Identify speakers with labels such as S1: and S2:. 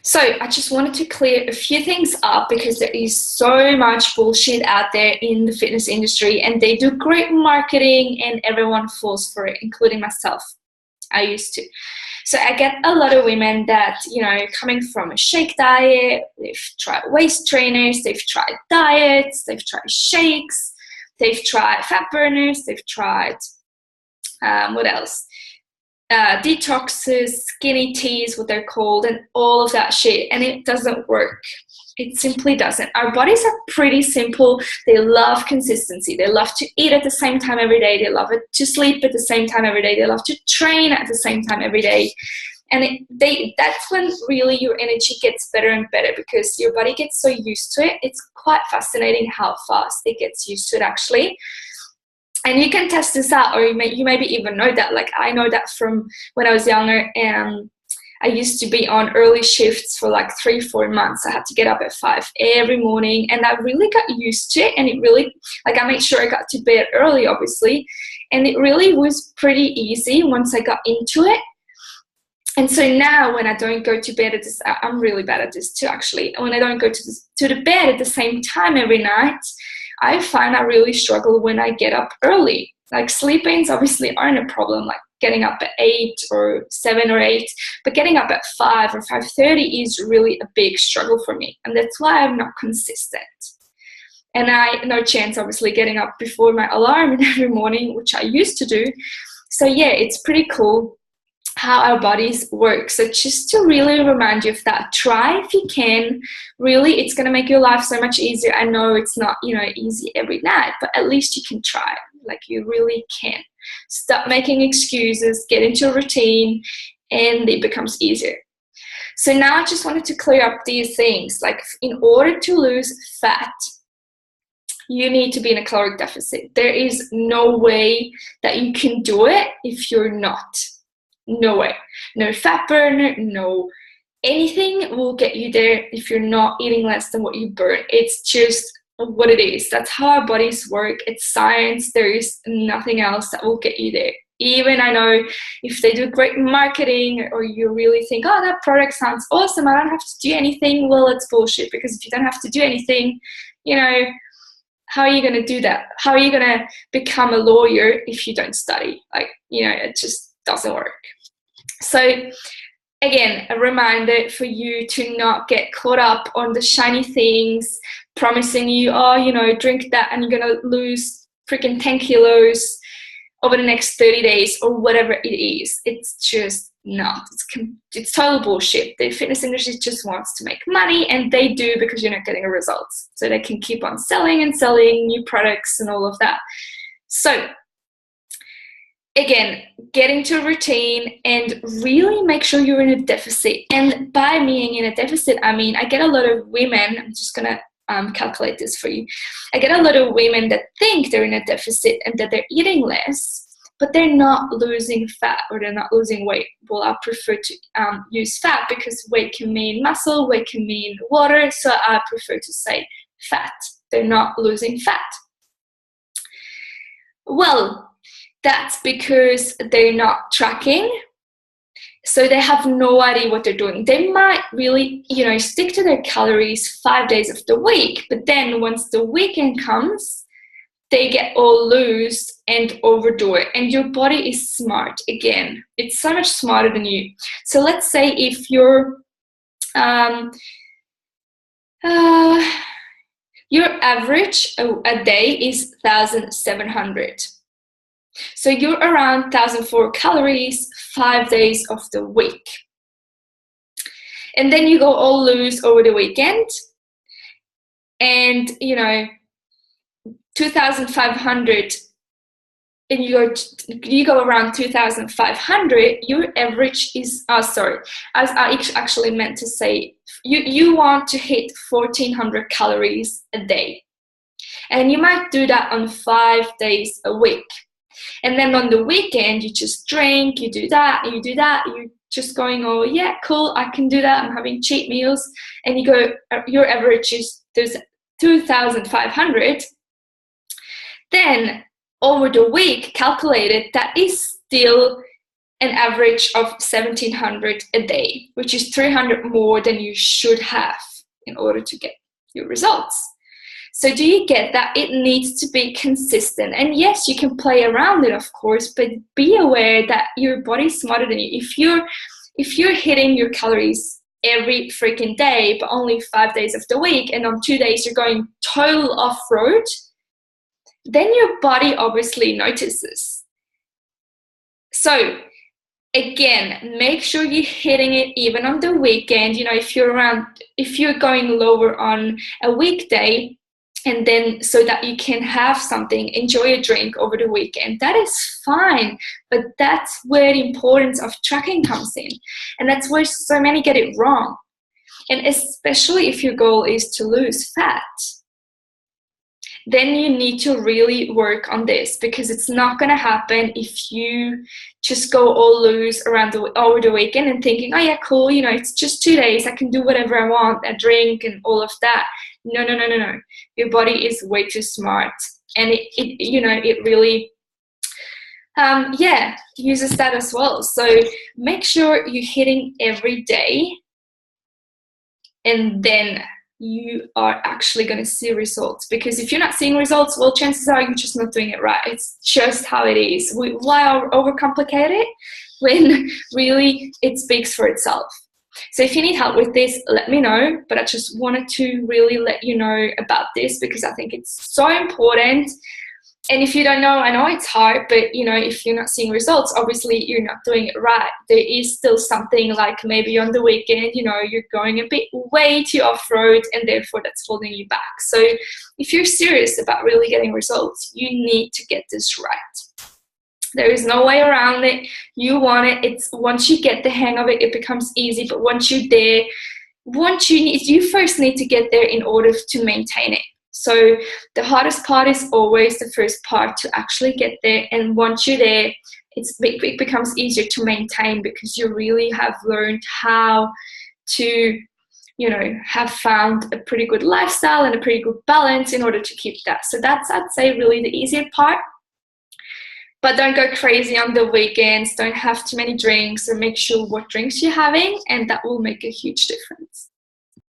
S1: So I just wanted to clear a few things up because there is so much bullshit out there in the fitness industry, and they do great marketing and everyone falls for it, including myself. I used to. So I get a lot of women that, coming from a shake diet, they've tried waist trainers, they've tried diets, they've tried shakes, they've tried fat burners, they've tried, what else? Detoxes, skinny teas, what they're called, and all of that shit, and it doesn't work. It simply doesn't. Our bodies are pretty simple. They love consistency. They love to eat at the same time every day. They love to sleep at the same time every day. They love to train at the same time every day. And that's when really your energy gets better and better, because your body gets so used to it. It's quite fascinating how fast it gets used to it, actually. And you can test this out, or you maybe even know that. Like, I know that from when I was younger, and I used to be on early shifts for like 3-4 months. I had to get up at 5 every morning, and I really got used to it. And it really, I made sure I got to bed early, obviously. And it really was pretty easy once I got into it. And so now when I don't go to bed at this, I'm really bad at this too, actually. When I don't go to the bed at the same time every night, I find I really struggle when I get up early. Like, sleep-ins obviously aren't a problem, like getting up at 8 or 7 or 8, but getting up at 5 or 5:30 is really a big struggle for me. And that's why I'm not consistent. And no chance, obviously, getting up before my alarm every morning, which I used to do. So yeah, it's pretty cool how our bodies work. So just to really remind you of that, try if you can. Really, it's going to make your life so much easier. I know it's not, easy every night, but at least you can try. Like, you really can. Stop making excuses, get into a routine, and it becomes easier. So now I just wanted to clear up these things. Like, in order to lose fat, you need to be in a caloric deficit. There is no way that you can do it if you're not. No way. No fat burner, no anything will get you there if you're not eating less than what you burn. It's just what it is. That's how our bodies work. It's science. There is nothing else that will get you there. Even, I know, if they do great marketing, or you really think, oh, that product sounds awesome, I don't have to do anything. Well, it's bullshit, because if you don't have to do anything, how are you going to do that? How are you going to become a lawyer if you don't study? It just doesn't work. So again, a reminder for you to not get caught up on the shiny things promising you, drink that and you're going to lose freaking 10 kilos over the next 30 days or whatever it is. It's just not. It's total bullshit. The fitness industry just wants to make money, and they do, because you're not getting results. So they can keep on selling and selling new products and all of that. So again, get into a routine and really make sure you're in a deficit. And by being in a deficit, I mean, I get a lot of women, I'm just going to calculate this for you. I get a lot of women that think they're in a deficit and that they're eating less, but they're not losing fat, or they're not losing weight. Well, I prefer to use fat, because weight can mean muscle, weight can mean water, so I prefer to say fat. They're not losing fat. Well, that's because they're not tracking. So they have no idea what they're doing. They might really, stick to their calories 5 days of the week, but then once the weekend comes, they get all loose and overdo it. And your body is smart. Again, it's so much smarter than you. So let's say if your average a day is 1,700. So you're around 1,004 calories 5 days of the week. And then you go all loose over the weekend, and 2,500, and you go around 2,500, your average is, as I actually meant to say, you want to hit 1,400 calories a day. And you might do that on 5 days a week. And then on the weekend, you just drink, you do that, you're just going, oh yeah, cool, I can do that, I'm having cheat meals. And you go, your average is 2,500. Then over the week, calculated, that is still an average of 1,700 a day, which is 300 more than you should have in order to get your results. So do you get that? It needs to be consistent. And yes, you can play around it, of course, but be aware that your body's smarter than you. If you're hitting your calories every freaking day, but only 5 days of the week, and on 2 days you're going total off-road, then your body obviously notices. So again, make sure you're hitting it even on the weekend. You know, if you're going lower on a weekday, and then so that you can have something, enjoy a drink over the weekend, that is fine. But that's where the importance of tracking comes in. And that's where so many get it wrong. And especially if your goal is to lose fat, then you need to really work on this, because it's not going to happen if you just go all loose over the weekend and thinking, oh yeah, cool, you know, it's just 2 days, I can do whatever I want, I drink and all of that. No. Your body is way too smart, and it really uses that as well. So make sure you're hitting every day, and then you are actually going to see results. Because if you're not seeing results, well, chances are you're just not doing it right. It's just how it is. Why overcomplicate it when really it speaks for itself? So if you need help with this, let me know. But I just wanted to really let you know about this, because I think it's so important. And if you don't know, I know it's hard, but you know, if you're not seeing results, obviously you're not doing it right. There is still something, like maybe on the weekend, you know, you're going a bit way too off-road, and therefore that's holding you back. So if you're serious about really getting results, you need to get this right. There is no way around it. You want it. It's once you get the hang of it, it becomes easy. But once you're there, you first need to get there in order to maintain it. So the hardest part is always the first part, to actually get there. And once you're there, it becomes easier to maintain, because you really have learned how to, you know, have found a pretty good lifestyle and a pretty good balance in order to keep that. So that's, I'd say, really the easier part. But don't go crazy on the weekends. Don't have too many drinks, or make sure what drinks you're having, and that will make a huge difference.